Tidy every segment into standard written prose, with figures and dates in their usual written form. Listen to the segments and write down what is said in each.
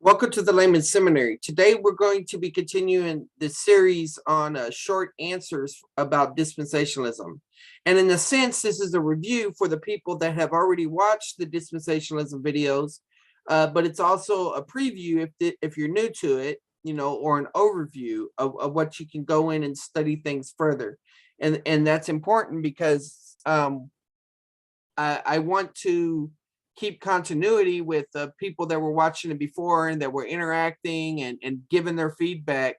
Welcome to the Layman Seminary. Today we're going to be continuing the series on short answers about dispensationalism. And in a sense, this is a review for the people that have already watched the dispensationalism videos, but it's also a preview if you're new to it, or an overview of what you can go in and study things further. And that's important because I want to keep continuity with the people that were watching it before and that were interacting and giving their feedback.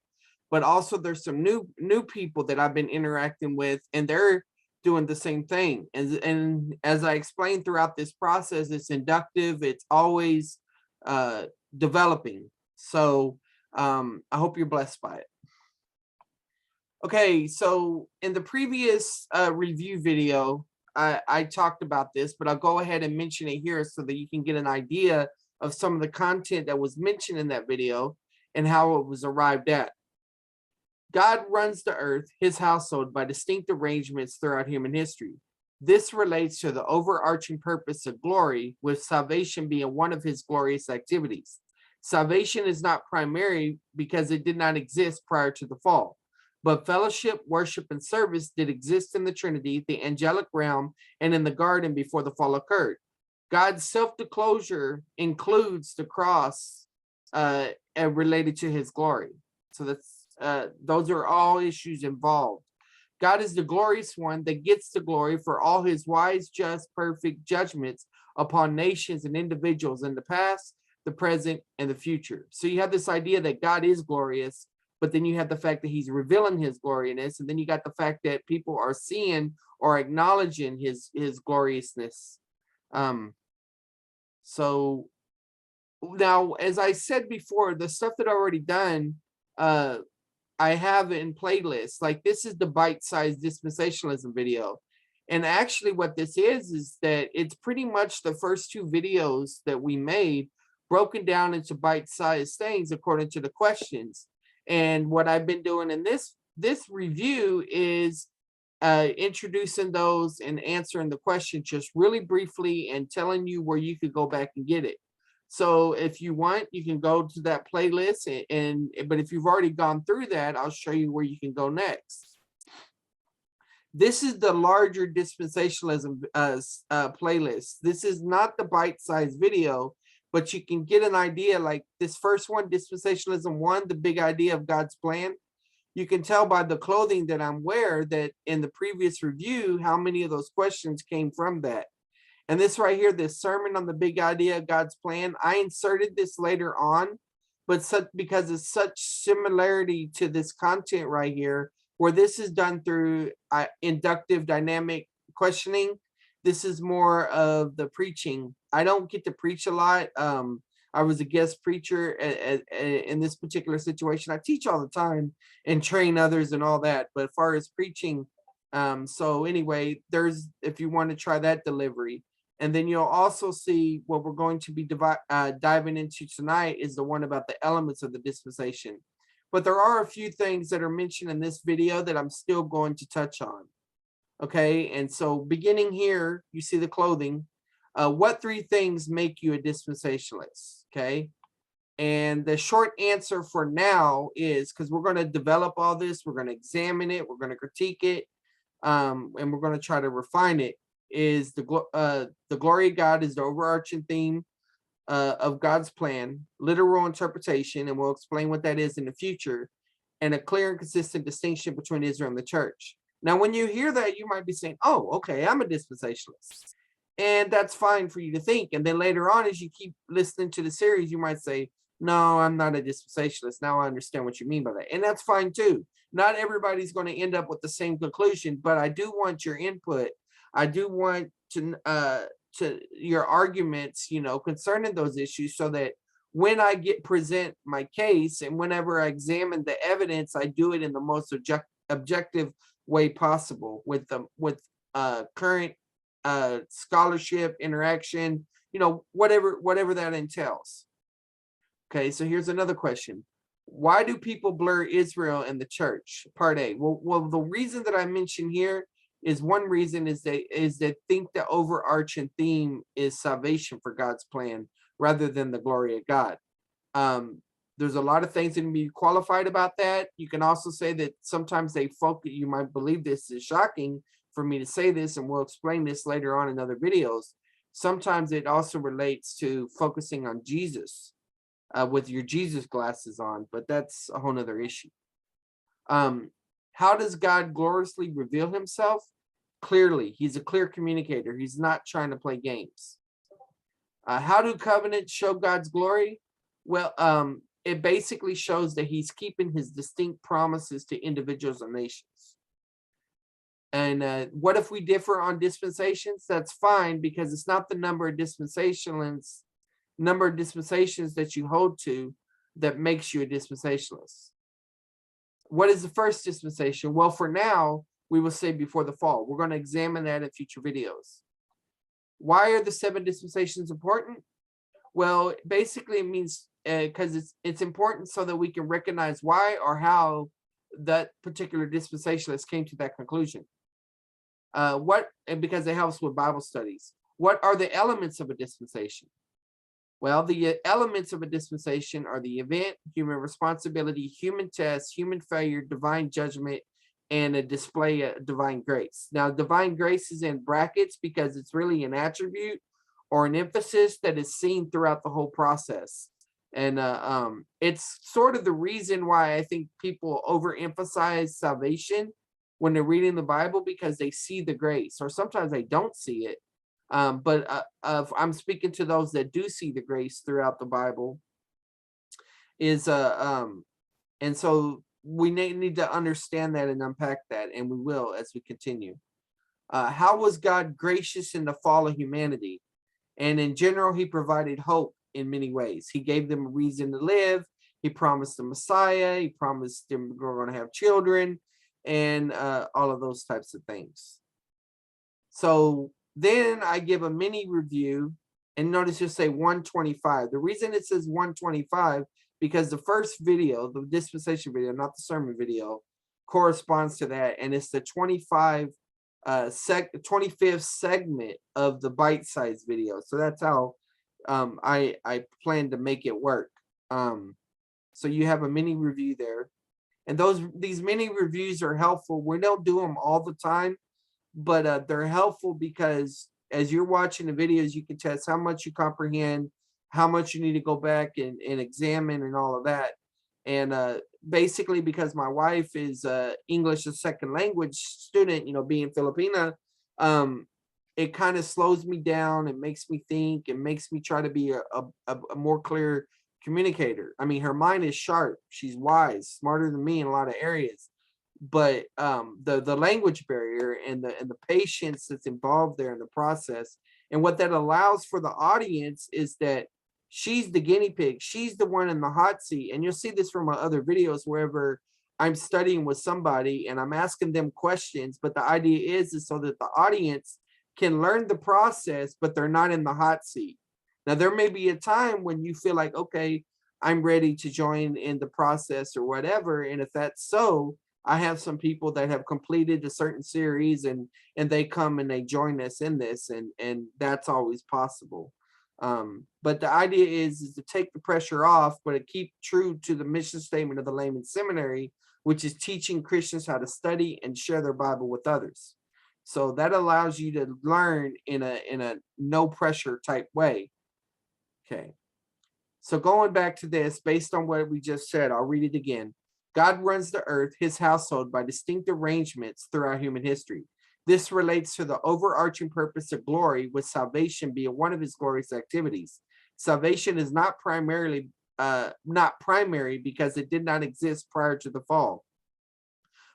But also there's some new people that I've been interacting with, and they're doing the same thing. And as I explained throughout this process, it's inductive, it's always developing. So I hope you're blessed by it. Okay, so in the previous review video, I talked about this, but I'll go ahead and mention it here so that you can get an idea of some of the content that was mentioned in that video and how it was arrived at. God runs the earth, his household, by distinct arrangements throughout human history. This relates to the overarching purpose of glory, with salvation being one of his glorious activities. Salvation is not primary because it did not exist prior to the fall. But fellowship, worship, and service did exist in the Trinity, the angelic realm, and in the garden before the fall occurred. God's self-disclosure includes the cross related to his glory. So those are all issues involved. God is the glorious one that gets the glory for all his wise, just, perfect judgments upon nations and individuals in the past, the present, and the future. So you have this idea that God is glorious, but then you have the fact that he's revealing his gloriousness, and then you got the fact that people are seeing or acknowledging his gloriousness. So now, as I said before, the stuff that I've already done, I have in playlists. Like this is the bite-sized dispensationalism video. And actually what this is that it's pretty much the first two videos that we made broken down into bite-sized things according to the questions. And what I've been doing in this review is introducing those and answering the question just really briefly and telling you where you could go back and get it. So if you want, you can go to that playlist, but if you've already gone through that, I'll show you where you can go next. This is the larger dispensationalism playlist. This is not the bite-sized video, but you can get an idea. Like this first one, Dispensationalism 1, the big idea of God's plan. You can tell by the clothing that I'm wearing that in the previous review, how many of those questions came from that. And this right here, this sermon on the big idea of God's plan, I inserted this later on, but because it's such similarity to this content right here, where this is done through inductive dynamic questioning. This is more of the preaching. I don't get to preach a lot. I was a guest preacher in this particular situation. I teach all the time and train others and all that. But as far as preaching, so anyway, if you want to try that delivery. And then you'll also see what we're going to be diving into tonight is the one about the elements of the dispensation. But there are a few things that are mentioned in this video that I'm still going to touch on. Okay, and so beginning here, you see the clothing. What three things make you a dispensationalist? Okay, and the short answer for now is, because we're going to develop all this, we're going to examine it, we're going to critique it, and we're going to try to refine it, is the glory of God is the overarching theme of God's plan, literal interpretation, and we'll explain what that is in the future, and a clear and consistent distinction between Israel and the church. Now, when you hear that, you might be saying, oh, okay, I'm a dispensationalist. And that's fine for you to think. And then later on, as you keep listening to the series, you might say, no, I'm not a dispensationalist. Now I understand what you mean by that. And that's fine too. Not everybody's going to end up with the same conclusion, but I do want your input. I do want to your arguments, concerning those issues, so that when I present my case and whenever I examine the evidence, I do it in the most objective way possible with current scholarship, interaction, whatever that entails. Okay, so here's another question. Why do people blur Israel and the church? Part A. Well, the reason that I mentioned here is one reason is they think the overarching theme is salvation for God's plan rather than the glory of God. There's a lot of things that can be qualified about that. You can also say that sometimes they focus, you might believe this is shocking for me to say this, and we'll explain this later on in other videos. Sometimes it also relates to focusing on Jesus with your Jesus glasses on, but that's a whole nother issue. How does God gloriously reveal himself? Clearly, he's a clear communicator. He's not trying to play games. How do covenants show God's glory? Well, it basically shows that he's keeping his distinct promises to individuals and nations. And what if we differ on dispensations? That's fine, because it's not the number of dispensations that you hold to that makes you a dispensationalist. What is the first dispensation? Well, for now, we will say before the fall. We're going to examine that in future videos. Why are the 7 dispensations important? Well, basically it means because it's important so that we can recognize why or how that particular dispensationalist came to that conclusion. And because it helps with Bible studies. What are the elements of a dispensation? Well, the elements of a dispensation are the event, human responsibility, human test, human failure, divine judgment, and a display of divine grace. Now, divine grace is in brackets because it's really an attribute or an emphasis that is seen throughout the whole process. And it's sort of the reason why I think people overemphasize salvation when they're reading the Bible, because they see the grace, or sometimes they don't see it. But I'm speaking to those that do see the grace throughout the Bible. And so we need to understand that and unpack that, and we will as we continue. How was God gracious in the fall of humanity? And in general, he provided hope in many ways. He gave them a reason to live. He promised the Messiah. He promised them we're going to have children, and all of those types of things. So then I give a mini review, and notice you'll say 125. The reason it says 125, because the first video, the dispensation video, not the sermon video, corresponds to that, and it's the 25th segment of the bite-sized video. So that's how I plan to make it work. So you have a mini review there, and these mini reviews are helpful. We don't do them all the time, but they're helpful because as you're watching the videos, you can test how much you comprehend, how much you need to go back and examine, and all of that. And basically, because my wife is English as second language student, being Filipina, it kind of slows me down and makes me think and makes me try to be a more clear communicator. I mean, her mind is sharp. She's wise, smarter than me in a lot of areas. But the language barrier and the patience that's involved there in the process, and what that allows for the audience is that she's the guinea pig. She's the one in the hot seat. And you'll see this from my other videos wherever I'm studying with somebody and I'm asking them questions. But the idea is so that the audience can learn the process, but they're not in the hot seat. Now, there may be a time when you feel like, okay, I'm ready to join in the process or whatever. And if that's so, I have some people that have completed a certain series and they come and they join us in this, and that's always possible. But the idea is to take the pressure off, but to keep true to the mission statement of the Layman Seminary, which is teaching Christians how to study and share their Bible with others. So that allows you to learn in a no pressure type way. Okay. So going back to this, based on what we just said, I'll read it again. God runs the earth, his household, by distinct arrangements throughout human history. This relates to the overarching purpose of glory, with salvation being one of his glorious activities. Salvation is not primary because it did not exist prior to the fall.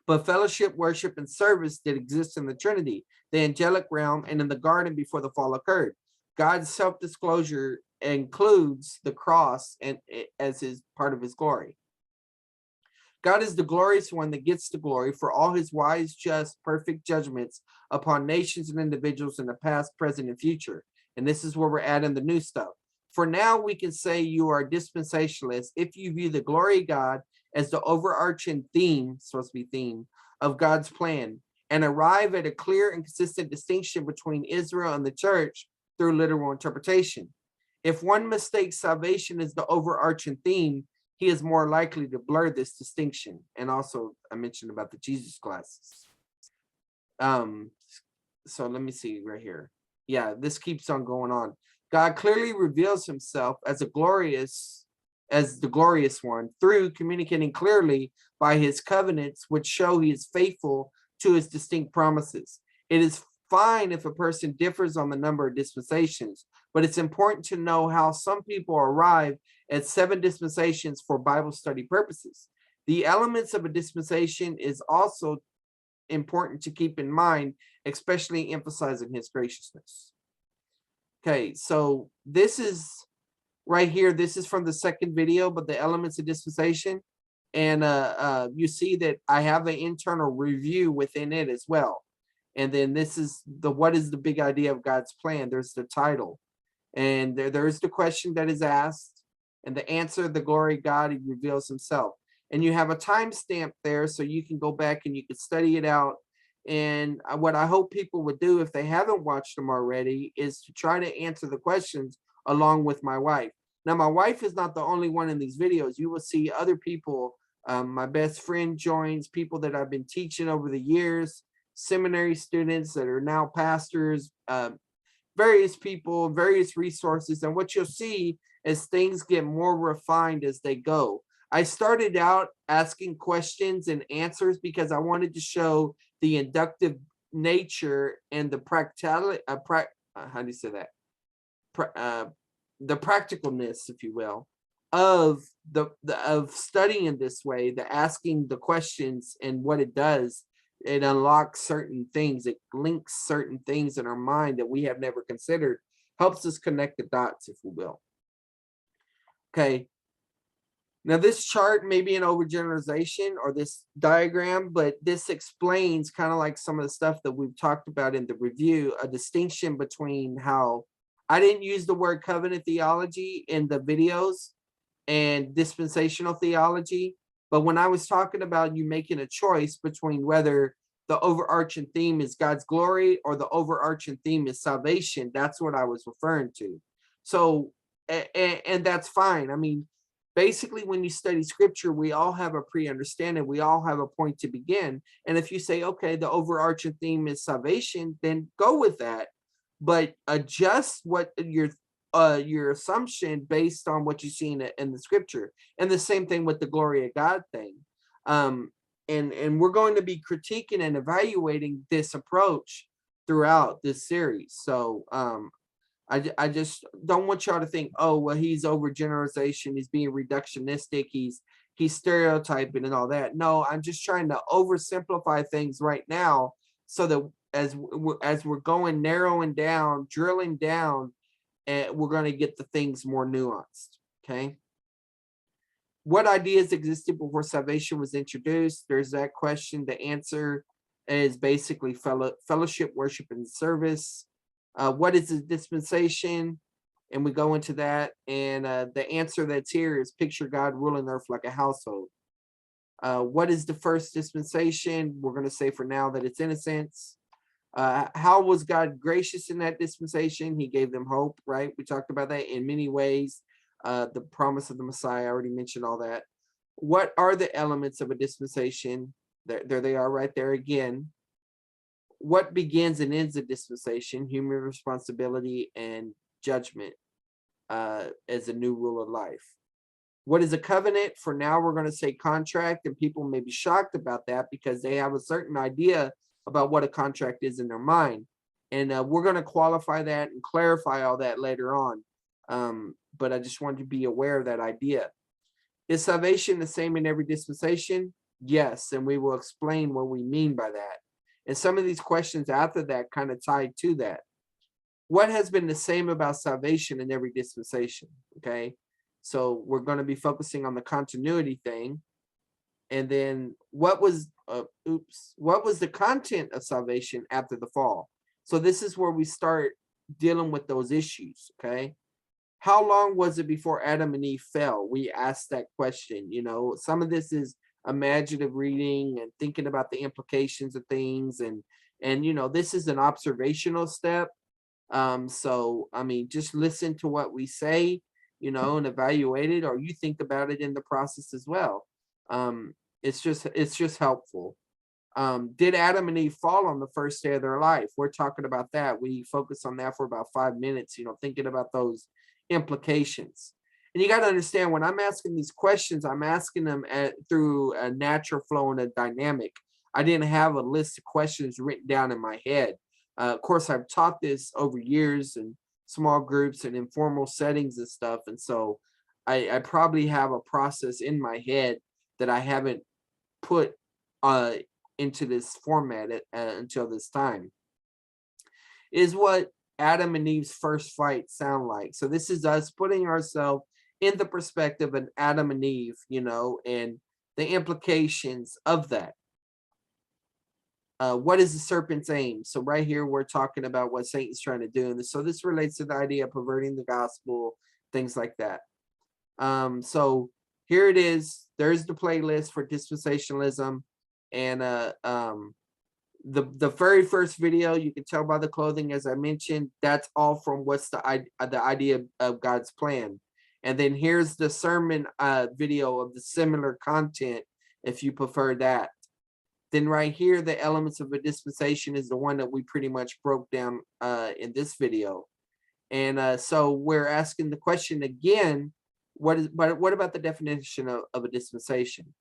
But fellowship, worship, and service did exist in the Trinity, the angelic realm, and in the garden before the fall occurred. God's self-disclosure includes the cross and as his part of his glory. God is the glorious one that gets the glory for all his wise, just, perfect judgments upon nations and individuals in the past, present, and future. And this is where we're adding the new stuff. For now, we can say you are a dispensationalist if you view the glory of God as the overarching theme, supposed to be theme, of God's plan, and arrive at a clear and consistent distinction between Israel and the church through literal interpretation. If one mistakes salvation as the overarching theme, he is more likely to blur this distinction. And also, I mentioned about the Jesus glasses. So let me see right here. Yeah, this keeps on going on. God clearly reveals himself as the glorious one through communicating clearly by his covenants, which show he is faithful to his distinct promises. It is fine if a person differs on the number of dispensations, but it's important to know how some people arrive at 7 dispensations for Bible study purposes. The elements of a dispensation is also important to keep in mind, especially emphasizing his graciousness. Okay, so this is right here. This is from the second video, but the elements of dispensation. And you see that I have an internal review within it as well. And then this is what is the big idea of God's plan? There's the title. And there's the question that is asked. And the answer, the glory of God, he reveals himself. And you have a timestamp there so you can go back and you can study it out. And what I hope people would do if they haven't watched them already is to try to answer the questions along with my wife. Now, my wife is not the only one in these videos. You will see other people. My best friend joins, people that I've been teaching over the years, seminary students that are now pastors, various people, various resources. And what you'll see is things get more refined as they go. I started out asking questions and answers because I wanted to show the inductive nature and the practicality, how do you say that? The practicalness, if you will, of of studying this way, the asking the questions and what it does. It unlocks certain things. It links certain things in our mind that we have never considered, helps us connect the dots, if we will. Okay. Now, this chart may be an overgeneralization or this diagram, but this explains kind of like some of the stuff that we've talked about in the review, a distinction between how I didn't use the word covenant theology in the videos and dispensational theology. But when I was talking about you making a choice between whether the overarching theme is God's glory or the overarching theme is salvation, that's what I was referring to. So, and that's fine. I mean, basically, when you study scripture, we all have a pre-understanding. We all have a point to begin. And if you say, okay, the overarching theme is salvation, then go with that. But adjust what your assumption based on what you see in the scripture. And the same thing with the glory of God thing. And we're going to be critiquing and evaluating this approach throughout this series. So I just don't want y'all to think, oh, well, he's overgeneralization, he's being reductionistic, he's stereotyping and all that. No, I'm just trying to oversimplify things right now so that as we're going narrowing down, drilling down, and we're going to get the things more nuanced. Okay. What ideas existed before salvation was introduced? There's that question. The answer is basically fellowship, worship, and service. What is a dispensation? And we go into that. And the answer that's here is picture God ruling earth like a household. What is the first dispensation? We're going to say for now that it's innocence. How was God gracious in that dispensation? He gave them hope, right? We talked about that in many ways. The promise of the Messiah, I already mentioned all that. What are the elements of a dispensation? There they are right there again. What begins and ends a dispensation? Human responsibility and judgment as a new rule of life. What is a covenant? For now, we're going to say contract, and people may be shocked about that because they have a certain idea about what a contract is in their mind. And we're going to qualify that and clarify all that later on. But I just wanted to be aware of that idea. Is salvation the same in every dispensation? Yes, and we will explain what we mean by that. And some of these questions after that kind of tied to that. What has been the same about salvation in every dispensation? Okay, so we're going to be focusing on the continuity thing. And then what was the content of salvation after the fall? So this is where we start dealing with those issues. Okay, how long was it before Adam and Eve fell? We asked that question. You know, some of this is imaginative reading and thinking about the implications of things, and you know, this is an observational step. So I mean, just listen to what we say, and evaluate it, or you think about it in the process as well. Um, it's just helpful. Did Adam and Eve fall on the first day of their life? We're talking about that. We focus on that for about 5 minutes, thinking about those implications. And you got to understand, when I'm asking these questions, I'm asking them through a natural flow and a dynamic. I didn't have a list of questions written down in my head. Of course, I've taught this over years in small groups and informal settings and stuff. And so I probably have a process in my head that I haven't put uh, into this format until this time. Is what Adam and Eve's first fight sound like. So this is us putting ourselves in the perspective of Adam and Eve, and the implications of that. What is the serpent's aim? So right here, we're talking about what Satan's trying to do. And so this relates to the idea of perverting the gospel, things like that. So here it is. There's the playlist for dispensationalism. And the very first video, you can tell by the clothing, as I mentioned, that's all from what's the idea of God's plan. And then here's the sermon video of the similar content, if you prefer that. Then right here, the elements of a dispensation is the one that we pretty much broke down in this video. And so we're asking the question again, what about the definition of a dispensation?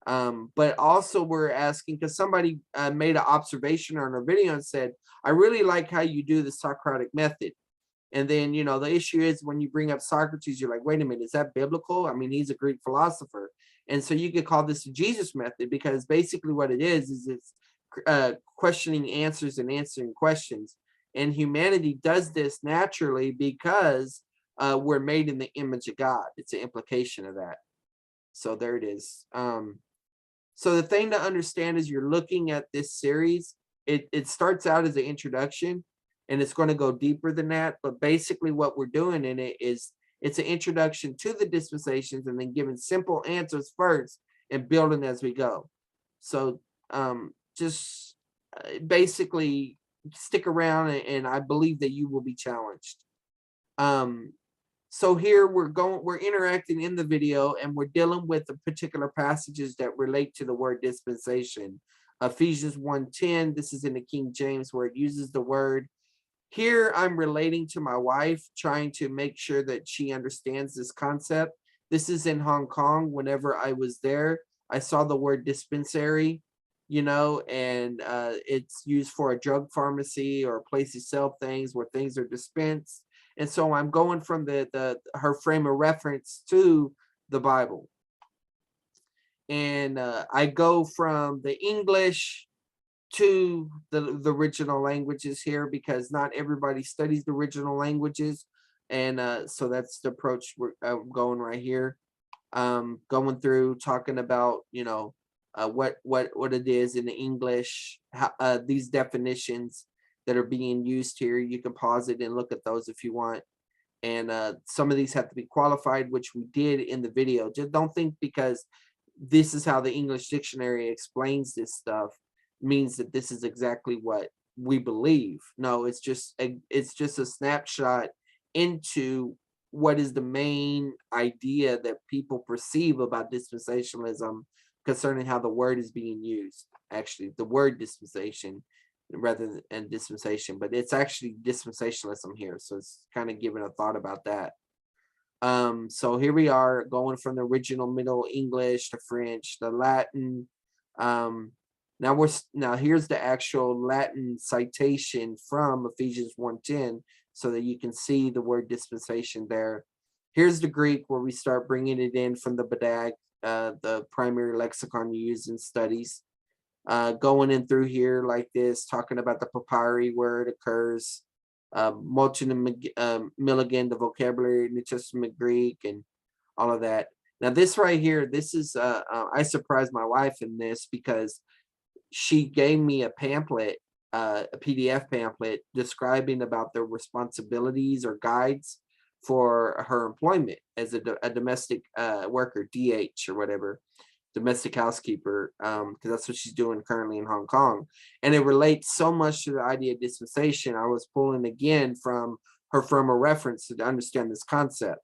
But also we're asking, because somebody made an observation on our video and said, I really like how you do the Socratic method. And then, the issue is when you bring up Socrates, you're like, wait a minute, is that biblical? I mean, he's a Greek philosopher. And so you could call this the Jesus method, because basically what it is it's questioning answers and answering questions. And humanity does this naturally because we're made in the image of God. It's an implication of that. So there it is. So the thing to understand is, you're looking at this series, it starts out as an introduction, and it's going to go deeper than that. But basically what we're doing in it is, it's an introduction to the dispensations, and then giving simple answers first and building as we go. So just basically stick around, and I believe that you will be challenged. So here we're interacting in the video, and we're dealing with the particular passages that relate to the word dispensation. Ephesians 1:10, this is in the King James, where it uses the word. Here I'm relating to my wife, trying to make sure that she understands this concept. This is in Hong Kong. Whenever I was there, I saw the word dispensary, and it's used for a drug pharmacy or a place to sell things where things are dispensed. And so I'm going from her frame of reference to the Bible. And I go from the English to the original languages here, because not everybody studies the original languages. And so that's the approach we're going right here. Going through, talking about, what it is in the English, how, these definitions that are being used here. You can pause it and look at those if you want. And some of these have to be qualified, which we did in the video. Just don't think because this is how the English dictionary explains this stuff means that this is exactly what we believe. No, it's just a snapshot into what is the main idea that people perceive about dispensationalism concerning how the word is being used. Actually, the word dispensation rather than dispensation, but it's actually dispensationalism here. So it's kind of giving a thought about that. So here we are going from the original Middle English to French, the Latin. Now here's the actual Latin citation from Ephesians 1:10, so that you can see the word dispensation there. Here's the Greek, where we start bringing it in from the BDAG, the primary lexicon you use in studies. Going in through here like this, talking about the papyri, where it occurs, Moulton and Milligan, the vocabulary, New Testament Greek, and all of that. Now this right here, this is, I surprised my wife in this, because she gave me a pamphlet, a PDF pamphlet describing about the responsibilities or guides for her employment as a domestic worker, DH or whatever. domestic housekeeper, because that's what she's doing currently in Hong Kong. And it relates so much to the idea of dispensation. I was pulling again from her firm of reference to understand this concept.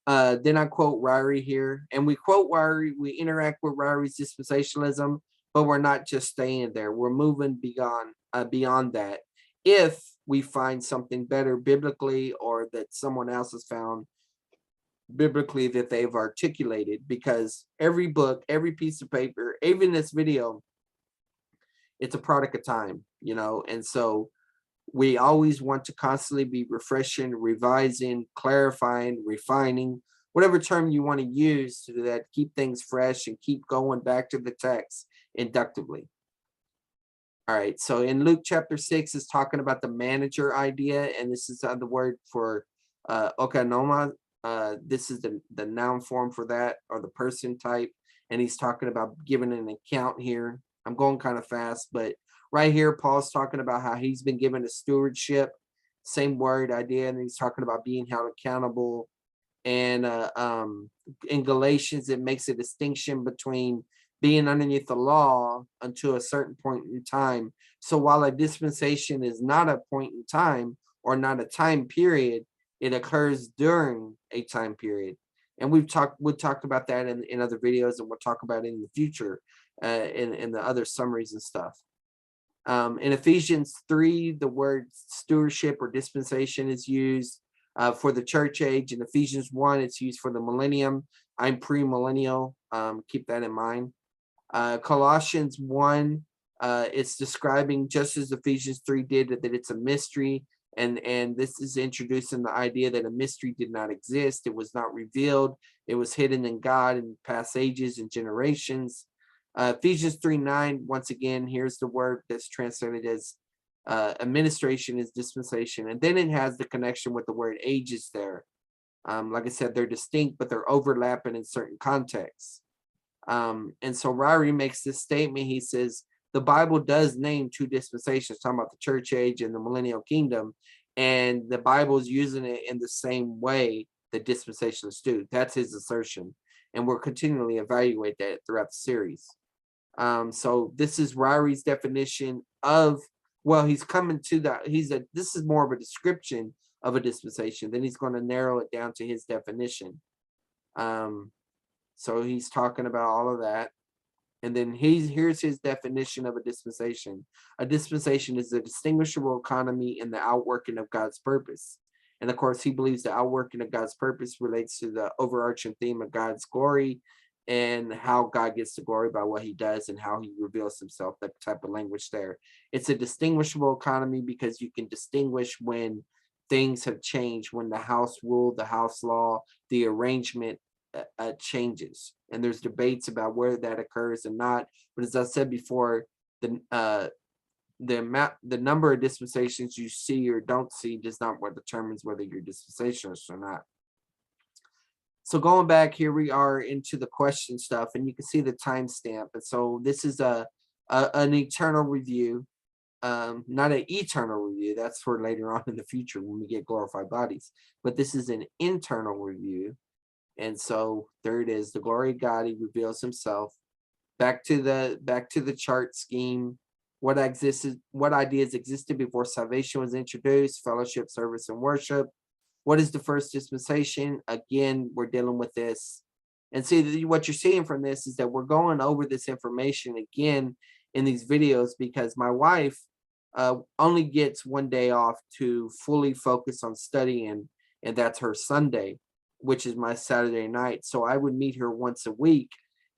Then I quote Ryrie here, and we quote Ryrie, we interact with Ryrie's dispensationalism, but we're not just staying there. We're moving beyond that. If we find something better biblically, or that someone else has found biblically that they've articulated, because every book, every piece of paper, even this video, it's a product of time, and so we always want to constantly be refreshing, revising, clarifying, refining, whatever term you want to use to do that, keep things fresh and keep going back to the text inductively. All right, so in Luke chapter 6 is talking about the manager idea, and this is the word for okanoma. This is the noun form for that, or the person type, and he's talking about giving an account here. I'm going kind of fast, but right here, Paul's talking about how he's been given a stewardship, same word idea, and he's talking about being held accountable. And in Galatians, it makes a distinction between being underneath the law until a certain point in time. So while a dispensation is not a point in time or not a time period, it occurs during a time period. And we've talked about that in other videos, and we'll talk about it in the future in the other summaries and stuff. In Ephesians 3, the word stewardship or dispensation is used for the church age. In Ephesians 1, it's used for the millennium. I'm premillennial. Keep that in mind. Colossians 1, it's describing, just as Ephesians 3 did, that it's a mystery. And this is introducing the idea that a mystery did not exist. It was not revealed. It was hidden in God in past ages and generations. Ephesians 3:9, once again, here's the word that's translated as administration is dispensation. And then it has the connection with the word ages there. Like I said, they're distinct, but they're overlapping in certain contexts. And so Ryrie makes this statement. He says, the Bible does name two dispensations, talking about the church age and the millennial kingdom. And the Bible is using it in the same way that dispensationalists do. That's his assertion. And we'll continually evaluate that throughout the series. So this is Ryrie's definition of, well, he's coming to that. This is more of a description of a dispensation. Then he's going to narrow it down to his definition. So he's talking about all of that. And then here's his definition of a dispensation. A dispensation is a distinguishable economy in the outworking of God's purpose. And of course, he believes the outworking of God's purpose relates to the overarching theme of God's glory and how God gets the glory by what he does and how he reveals himself, that type of language there. It's a distinguishable economy because you can distinguish when things have changed, when the house rule, the house law, the arrangement changes. And there's debates about where that occurs and not. But as I said before, the number of dispensations you see or don't see does not what determines whether you're dispensationalist or not. So going back, here we are into the question stuff, and you can see the timestamp. And so this is an eternal review, not an eternal review. That's for later on in the future when we get glorified bodies. But this is an internal review. And so there it is. The glory of God, he reveals himself. Back to the chart scheme. What ideas existed before salvation was introduced? Fellowship, service, and worship. What is the first dispensation? Again, we're dealing with this. And see, what you're seeing from this is that we're going over this information again in these videos because my wife only gets one day off to fully focus on studying, and that's her Sunday, which is my Saturday night. So I would meet her once a week.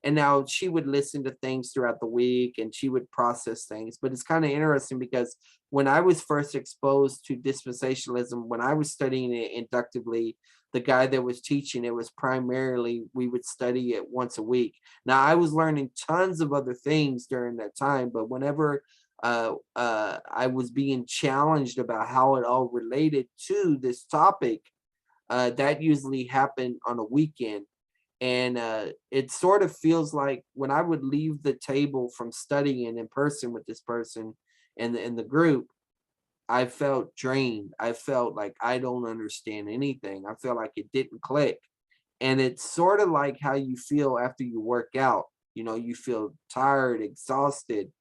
And now she would listen to things throughout the week and she would process things. But it's kind of interesting because when I was first exposed to dispensationalism, when I was studying it inductively, the guy that was teaching it was primarily, we would study it once a week. Now, I was learning tons of other things during that time, but whenever I was being challenged about how it all related to this topic, that usually happened on a weekend. And it sort of feels like when I would leave the table from studying in person with this person and in the group, I felt drained. I felt like I don't understand anything. I felt like it didn't click. And it's sort of like how you feel after you work out. You feel tired, exhausted,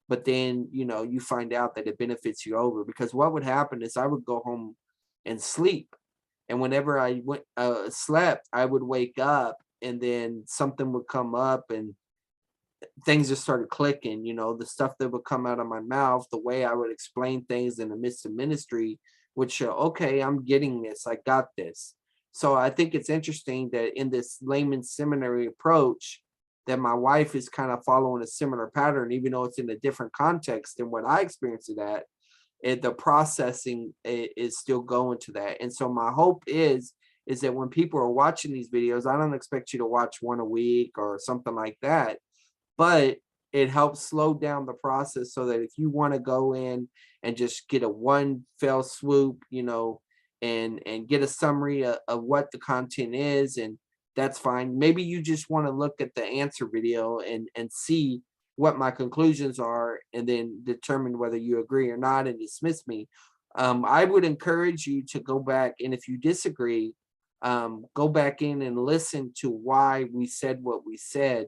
but then, you find out that it benefits you over, because what would happen is I would go home and sleep. And whenever I went slept, I would wake up and then something would come up and things just started clicking. The stuff that would come out of my mouth, the way I would explain things in the midst of ministry would show, okay, I'm getting this, I got this. So I think it's interesting that in this layman's seminary approach, that my wife is kind of following a similar pattern, even though it's in a different context than what I experienced it at. The processing is still going to that. And so my hope is that when people are watching these videos, I don't expect you to watch one a week or something like that, but it helps slow down the process, so that if you want to go in and just get a one fell swoop, and get a summary of what the content is, and that's fine. Maybe you just want to look at the answer video and see what my conclusions are, and then determine whether you agree or not and dismiss me. I would encourage you to go back, and if you disagree, go back in and listen to why we said what we said,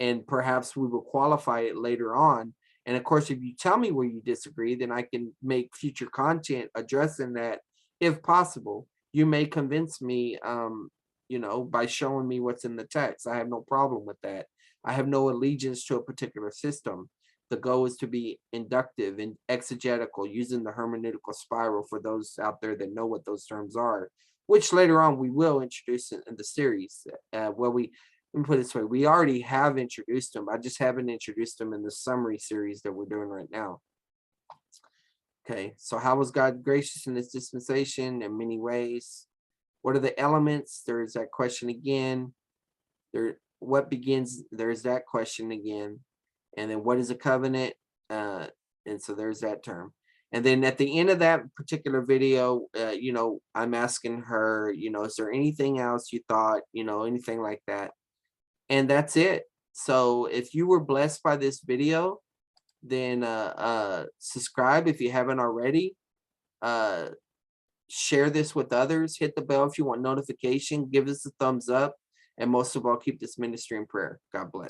and perhaps we will qualify it later on. And of course, if you tell me where you disagree, then I can make future content addressing that if possible. You may convince me, by showing me what's in the text. I have no problem with that. I have no allegiance to a particular system. The goal is to be inductive and exegetical, using the hermeneutical spiral for those out there that know what those terms are, which later on we will introduce in the series. Let me put it this way, we already have introduced them. I just haven't introduced them in the summary series that we're doing right now. Okay, so how was God gracious in this dispensation? In many ways. What are the elements? There's that question again. What begins? There's that question again. And then what is a covenant? And so there's that term. And then at the end of that particular video, I'm asking her, is there anything else you thought, anything like that? And that's it. So if you were blessed by this video, then subscribe if you haven't already. Share this with others. Hit the bell if you want notification. Give us a thumbs up. And most of all, keep this ministry in prayer. God bless.